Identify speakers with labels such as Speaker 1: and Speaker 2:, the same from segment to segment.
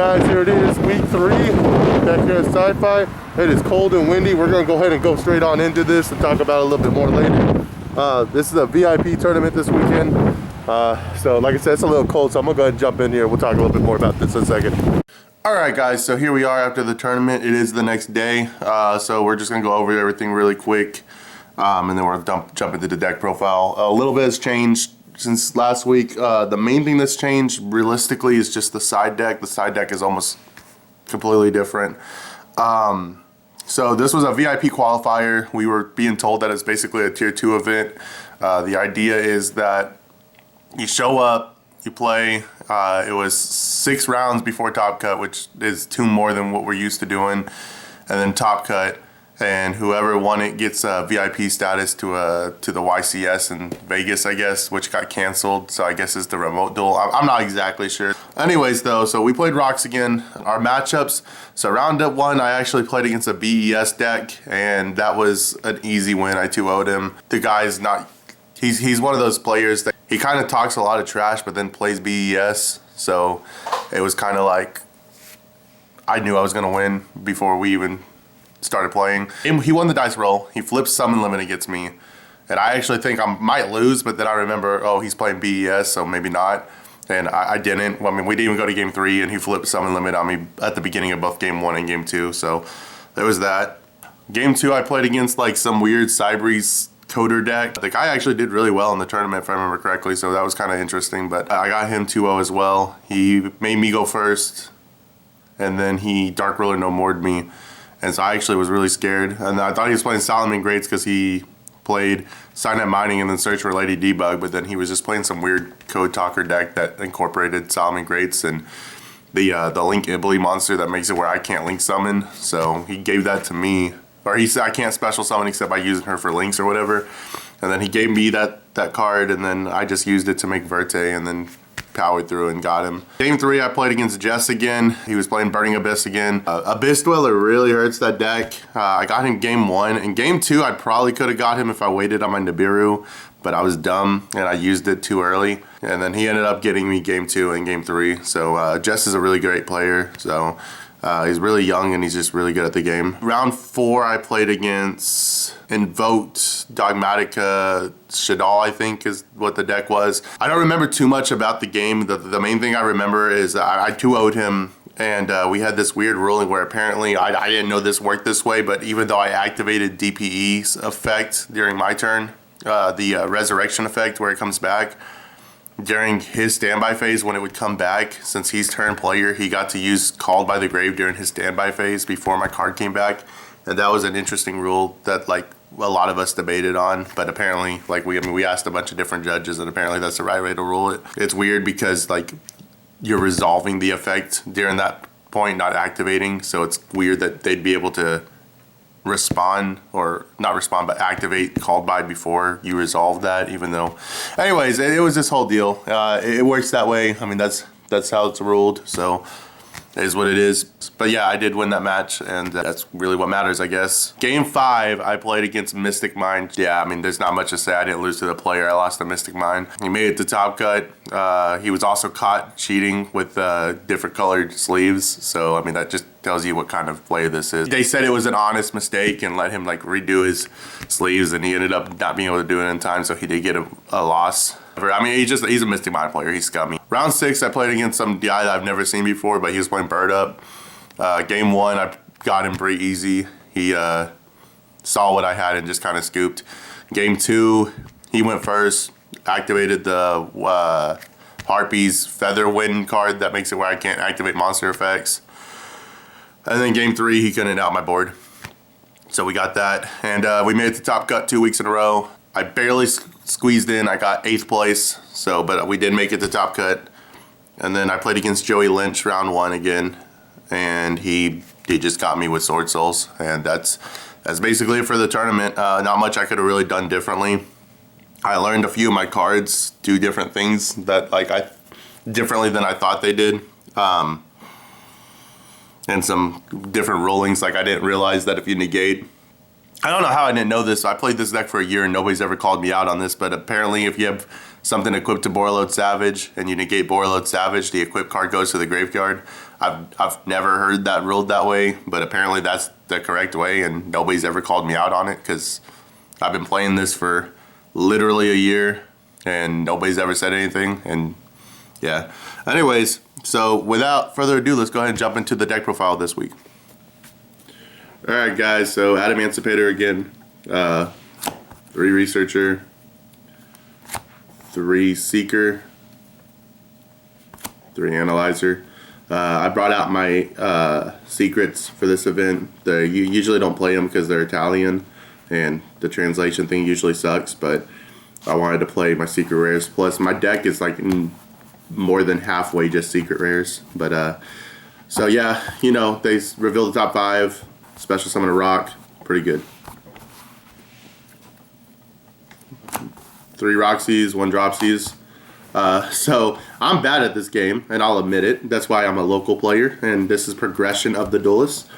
Speaker 1: guys, here it is, week 3 back here at Sci-Fi. It is cold and windy. We're gonna go ahead and go straight on into this and talk about it a little bit more later. This is a VIP tournament this weekend. So like I said, it's a little cold, so I'm gonna go ahead and jump in here. We'll talk a little bit more about this in a second. All right, guys, so here we are after the tournament. It is the next day, so we're just gonna go over everything really quick, and then we're gonna jump into the deck profile. A little bit has changed since last week. The main thing that's changed realistically is just the side deck. The side deck is almost completely different. So this was a VIP qualifier. We were being told that it's basically a tier 2 event. The idea is that you show up, you play. It was 6 rounds before Top Cut, which is 2 more than what we're used to doing, and then Top Cut. And whoever won it gets a VIP status to the YCS in Vegas, I guess, which got canceled. So I guess it's the remote duel. I'm not exactly sure. Anyways, though, so we played Rocks again. Our matchups. So round up 1, I actually played against a BES deck, and that was an easy win. I 2-0'd him. The guy's not. He's one of those players that he kind of talks a lot of trash, but then plays BES. So it was kind of like I knew I was gonna win before we even started playing. He won the dice roll. He flips summon limit against me, and I actually think I might lose, but then I remember, oh, he's playing BES, so maybe not. And I didn't. I mean, we didn't even go to game 3, and he flipped summon limit on me at the beginning of both game 1 and game 2. So there was that. Game 2, I played against like some weird Cybreeze coder deck. The guy actually did really well in the tournament, if I remember correctly, so that was kind of interesting. But I got him 2-0 as well. He made me go first, and then he Dark Ruler no more'd me. And so I actually was really scared. And I thought he was playing Solomon Greats because he played Signet Mining and then Search for Lady Debug, but then he was just playing some weird Code Talker deck that incorporated Solomon Greats and the Link Ibly monster that makes it where I can't Link Summon. So he gave that to me. Or he said I can't special summon except by using her for links or whatever. And then he gave me that card, and then I just used it to make Verte and then powered through and got him. Game 3, I played against Jess again. He was playing Burning Abyss again. Abyss Dweller really hurts that deck. I got him game 1. In game 2, I probably could have got him if I waited on my Nibiru, but I was dumb and I used it too early. And then he ended up getting me game 2 and game 3. So Jess is a really great player. So he's really young and he's just really good at the game. Round 4, I played against Invoked Dogmatica Shadal, I think is what the deck was. I don't remember too much about the game. The main thing I remember is I 2-0'd him, and we had this weird ruling where apparently I didn't know this worked this way, but even though I activated DPE's effect during my turn, the resurrection effect where it comes back, during his standby phase when it would come back, since he's turn player, he got to use Called by the Grave during his standby phase before my card came back. And that was an interesting rule that like a lot of us debated on, but apparently like we asked a bunch of different judges, and apparently that's the right way to rule it. It's weird because like you're resolving the effect during that point, not activating, so it's weird that they'd be able to respond, or not respond, but activate Called by before you resolve that, even though anyways it was this whole deal. It works that way. I mean, that's how it's ruled, so it is what it is. But yeah, I did win that match, and that's really what matters, I guess. Game 5, I played against Mystic Mind. Yeah, I mean, there's not much to say. I didn't lose to the player. I lost to Mystic Mind. He made it to Top Cut. He was also caught cheating with different colored sleeves. So, I mean, that just tells you what kind of player this is. They said it was an honest mistake and let him like redo his sleeves, and he ended up not being able to do it in time, so he did get a loss. I mean, he's a Mystic Mind player. He's scummy. Round 6, I played against some guy that I've never seen before, but he was playing Bird Up. Game 1, I got him pretty easy. He saw what I had and just kind of scooped. Game 2, he went first, activated the Harpy's Feather Wind card that makes it where I can't activate monster effects. And then game 3, he couldn't out my board. So we got that, and we made it to Top Cut 2 weeks in a row. I barely squeezed in. I got 8th place, so but we did make it to Top Cut. And then I played against Joey Lynch round 1 again, and he just got me with Sword Souls, and that's basically it for the tournament. Not much I could have really done differently. I learned a few of my cards do different things that differently than I thought they did. And some different rulings, like I didn't realize that if you negate I don't know how I didn't know this. I played this deck for a year and nobody's ever called me out on this, but apparently if you have something equipped to Borreload Savage and you negate Borreload Savage, the equipped card goes to the graveyard. I've never heard that ruled that way, but apparently that's the correct way, and nobody's ever called me out on it because I've been playing this for literally a year and nobody's ever said anything. And yeah, anyways, so without further ado, let's go ahead and jump into the deck profile this week. All right, guys, so Adamancipator again, 3 Researcher, 3 Seeker, 3 Analyzer. I brought out my secrets for this event. You usually don't play them because they're Italian and the translation thing usually sucks, but I wanted to play my secret rares. Plus, my deck is like more than halfway just secret rares. But so yeah, you know, they revealed the top 5. Special summon a rock, pretty good. 3 Roxys, 1 Dropsies. So I'm bad at this game, and I'll admit it. That's why I'm a local player, and this is progression of the Duelist.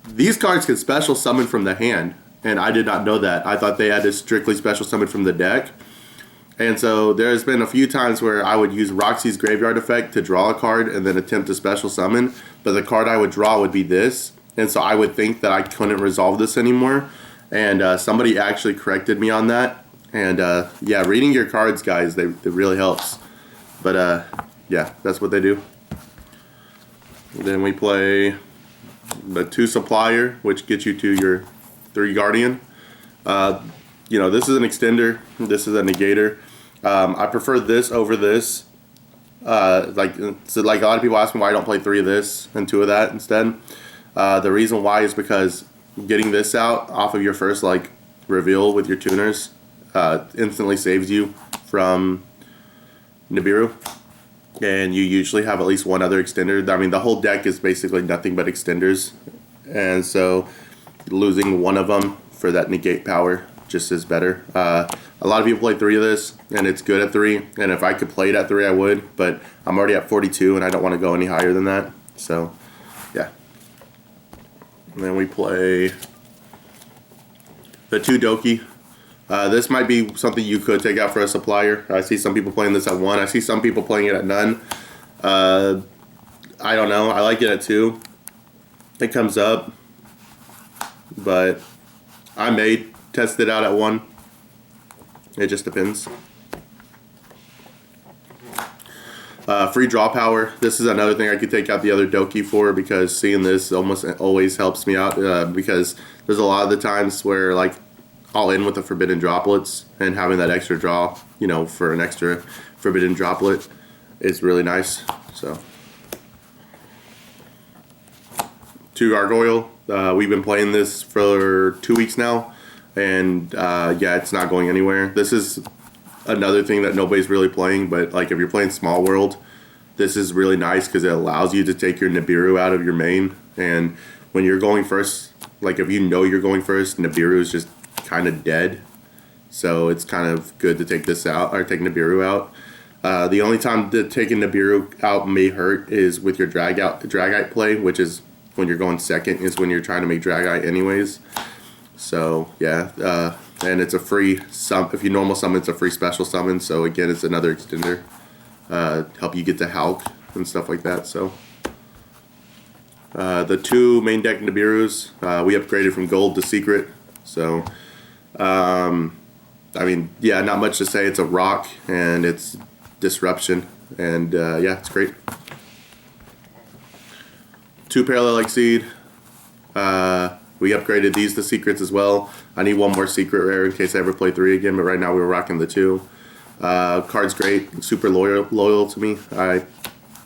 Speaker 1: These cards can special summon from the hand, and I did not know that. I thought they had to strictly special summon from the deck. And so there's been a few times where I would use Roxy's Graveyard Effect to draw a card and then attempt to special summon, but the card I would draw would be this. And so I would think that I couldn't resolve this anymore. And somebody actually corrected me on that. And yeah, reading your cards, guys, it really helps. But yeah, that's what they do. And then we play the 2 Supplier, which gets you to your 3 Guardian. You know, this is an extender. This is a negator. I prefer this over this. Like a lot of people ask me why I don't play 3 of this and 2 of that instead. The reason why is because getting this out off of your first like reveal with your tuners instantly saves you from Nibiru, and you usually have at least 1 other extender. I mean, the whole deck is basically nothing but extenders, and so losing 1 of them for that negate power just is better. A lot of people play 3 of this, and it's good at 3, and if I could play it at 3 I would, but I'm already at 42 and I don't want to go any higher than that, so yeah. And then we play the 2 Doki. This might be something you could take out for a supplier. I see some people playing this at 1. I see some people playing it at none. I don't know. I like it at 2. It comes up. But I may test it out at 1. It just depends. Free draw power. This is another thing I could take out the other Doki for, because seeing this almost always helps me out, because there's a lot of the times where like I'll end with the forbidden droplets, and having that extra draw, you know, for an extra forbidden droplet is really nice. So 2 Gargoyle. We've been playing this for 2 weeks now, and yeah, it's not going anywhere. This is another thing that nobody's really playing, but like if you're playing Small World, this is really nice because it allows you to take your Nibiru out of your main. And when you're going first, like if you know you're going first, Nibiru is just kind of dead. So it's kind of good to take this out, or take Nibiru out. The only time that taking Nibiru out may hurt is with your Dragite play, which is when you're going second, is when you're trying to make Dragite anyways. So yeah, and it's a free sum. If you normal summon, it's a free special summon. So again, it's another extender. Help you get to Hulk and stuff like that. So the 2 main deck Nibirus, we upgraded from gold to secret. So I mean, yeah, not much to say. It's a rock and it's disruption, and yeah, it's great. 2 Parallel Exceed. We upgraded these to secrets as well. I need 1 more secret rare in case I ever play 3 again, but right now we're rocking the 2. Card's great, super loyal to me. I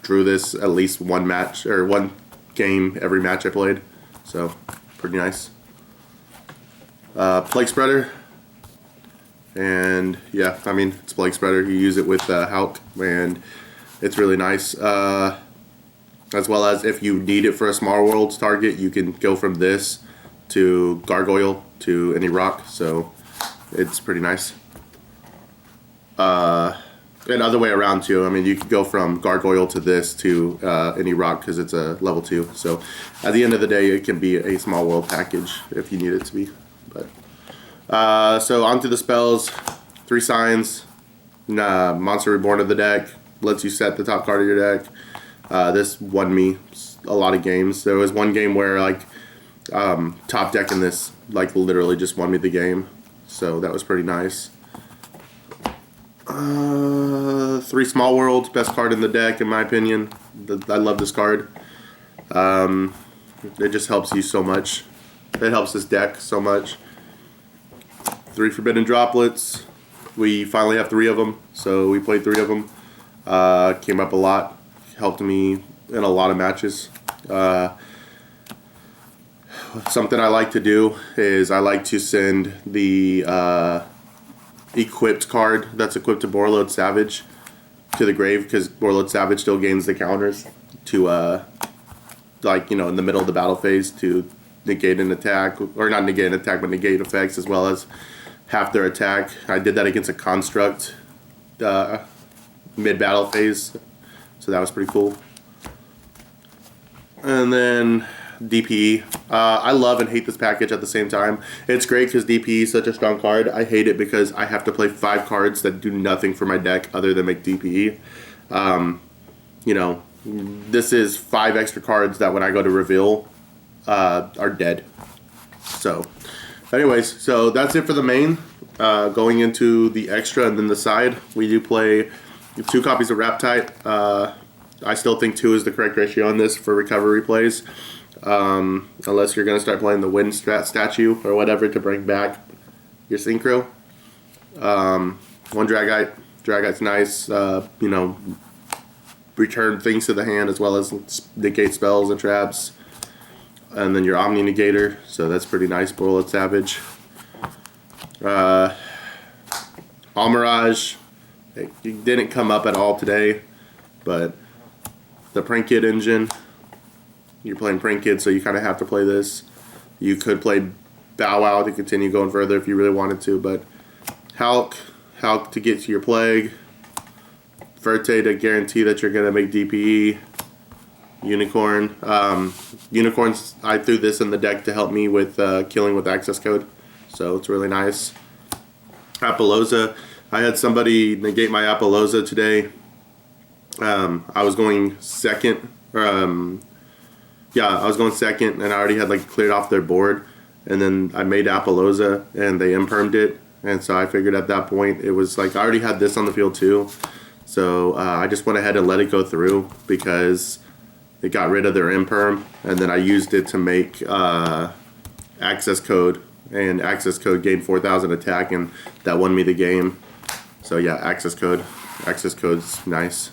Speaker 1: drew this at least 1 match, or 1 game every match I played, so pretty nice. Plague Spreader, and yeah, I mean, it's Plague Spreader. You use it with Hulk, and it's really nice. As well as if you need it for a Small Worlds target, you can go from this to Gargoyle to any rock, so it's pretty nice. And other way around too. I mean, you could go from Gargoyle to this to any rock because it's a level 2. So at the end of the day, it can be a Small World package if you need it to be. But so onto the spells. 3 signs. Monster Reborn of the deck. Lets you set the top card of your deck. This won me a lot of games. There was one game where like top deck in this like literally just won me the game. So that was pretty nice. 3 Small Worlds, best card in the deck in my opinion. I love this card. It just helps you so much. It helps this deck so much. 3 Forbidden Droplets. We finally have 3 of them, so we played 3 of them. Came up a lot, helped me in a lot of matches. Something I like to do is I like to send the equipped card that's equipped to Borreload Savage to the grave, because Borreload Savage still gains the counters to like, you know, in the middle of the battle phase to negate an attack, or not negate an attack, but negate effects as well as half their attack. I did that against a construct mid-battle phase, so that was pretty cool. And then DPE. I love and hate this package at the same time. It's great because DPE is such a strong card. I hate it because I have to play 5 cards that do nothing for my deck other than make DPE. You know, this is 5 extra cards that when I go to reveal are dead. So anyways, so that's it for the main. Going into the extra and then the side, we do play 2 copies of Raptite. I still think 2 is the correct ratio on this for recovery plays. Unless you're going to start playing the wind statue or whatever to bring back your synchro. 1 Dragite. Dragite's nice. You know, return things to the hand as well as negate spells and traps. And then your Omni Negator, so that's pretty nice. Borreload Savage. Almirage. It didn't come up at all today, but the Prank Kid engine. You're playing Prank Kid, so you kind of have to play this. You could play Bow Wow to continue going further if you really wanted to, but Hulk to get to your Plague. Verte to guarantee that you're going to make DPE. Unicorn. Unicorns, I threw this in the deck to help me with killing with access code, so it's really nice. Apollousa. I had somebody negate my Apollousa today. I was going second. I was going second, and I already had like cleared off their board, and then I made Apollousa, and they impermed it, and so I figured at that point it was like I already had this on the field too, so I just went ahead and let it go through because it got rid of their imperm, and then I used it to make access code, and access code gained 4,000 attack, and that won me the game. So yeah, access code's nice.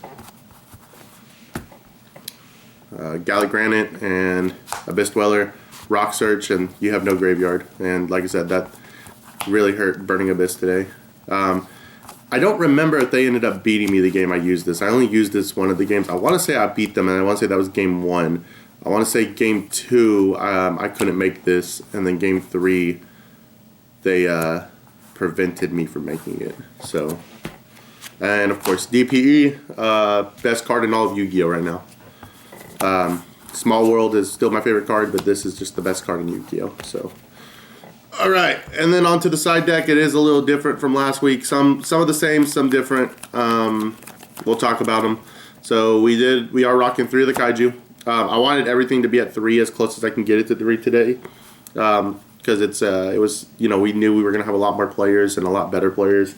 Speaker 1: Gallic Granite and Abyss Dweller, Rock Search, and you have no graveyard. And like I said, that really hurt Burning Abyss today. I don't remember if they ended up beating me the game I used this. I only used this one of the games. I want to say I beat them, and I want to say that was game 1. I want to say game 2, I couldn't make this, and then game 3, they prevented me from making it. So, and of course, DPE, best card in all of Yu-Gi-Oh right now. Small World is still my favorite card, but this is just the best card in Yu-Gi-Oh. So, all right, and then onto the side deck. It is a little different from last week. Some of the same, some different. We'll talk about them. So we are rocking 3 of the Kaiju. I wanted everything to be at 3 as close as I can get it to 3 today, because it was, you know, we knew we were gonna have a lot more players and a lot better players,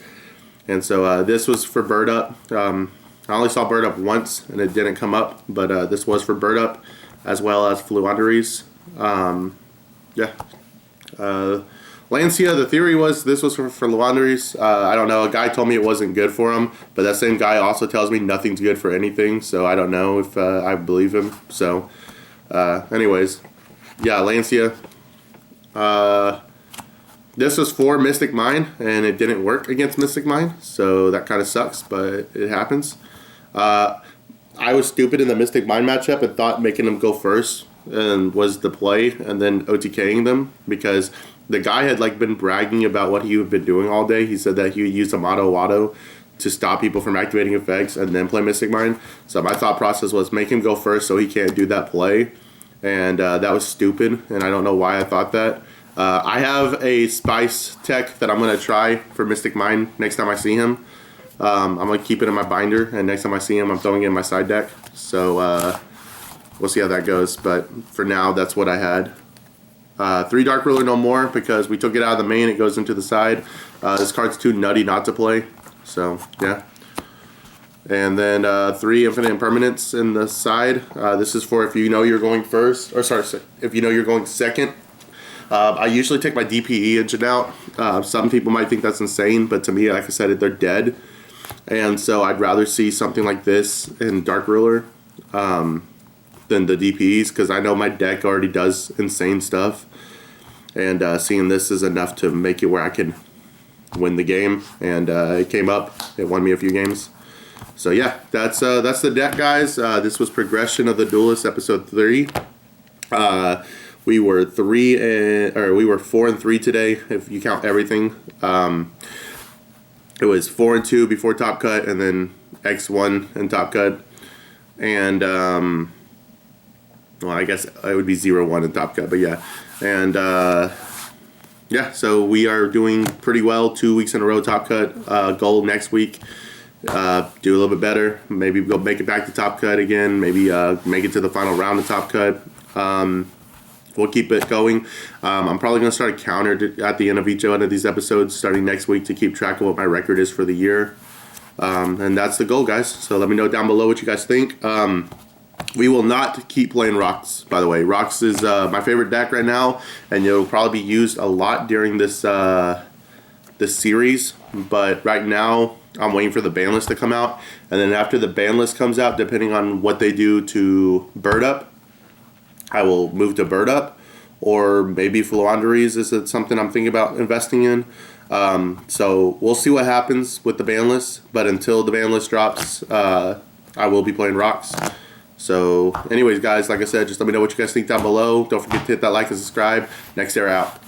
Speaker 1: and so this was for Bird Up. I only saw Bird Up once, and it didn't come up, but this was for Bird Up, as well as Fluanderies. Lancia, the theory was this was for Fluanderies. I don't know, a guy told me it wasn't good for him, but that same guy also tells me nothing's good for anything, so I don't know if I believe him. So, anyways, yeah, Lancia. This was for Mystic Mine, and it didn't work against Mystic Mine, so that kind of sucks, but it happens. I was stupid in the Mystic Mine matchup and thought making them go first and was the play, and then OTKing them, because the guy had like been bragging about what he had been doing all day. He said that he would use a Moto Wado to stop people from activating effects and then play Mystic Mine. So my thought process was make him go first so he can't do that play, and that was stupid, and I don't know why I thought that. I have a Spice tech that I'm going to try for Mystic Mind next time I see him. I'm going to keep it in my binder, and next time I see him, I'm throwing it in my side deck. So we'll see how that goes. But for now, that's what I had. 3 Dark Ruler no more because we took it out of the main. It goes into the side. This card's too nutty not to play. So, yeah. And then 3 Infinite Impermanence in the side. This is for if you know you're going first. Or sorry, if you know you're going second. I usually take my DPE engine out. Some people might think that's insane, but to me, like I said, they're dead. And so I'd rather see something like this in Dark Ruler than the DPEs, because I know my deck already does insane stuff. And seeing this is enough to make it where I can win the game. And it came up. It won me a few games. So yeah, that's the deck, guys. This was Progression of the Duelist, episode 3. We were 4 and 3 today, if you count everything. It was 4 and 2 before Top Cut, and then X1 and Top Cut, and well, I guess it would be 0-1 in Top Cut, but yeah, and yeah, so we are doing pretty well. 2 weeks in a row Top Cut. Goal next week, do a little bit better. Maybe go make it back to Top Cut again. Maybe make it to the final round of Top Cut. We'll keep it going. I'm probably going to start a counter at the end of each one of these episodes starting next week to keep track of what my record is for the year. And that's the goal, guys. So let me know down below what you guys think. We will not keep playing Rocks, by the way. Rocks is my favorite deck right now, and it'll probably be used a lot during this series. But right now, I'm waiting for the banlist to come out. And then after the banlist comes out, depending on what they do to Bird Up, I will move to Bird Up, or maybe Fluanderies is something I'm thinking about investing in. So we'll see what happens with the ban list, but until the ban list drops, I will be playing Rocks. So anyways, guys, like I said, just let me know what you guys think down below. Don't forget to hit that like and subscribe. Next era out.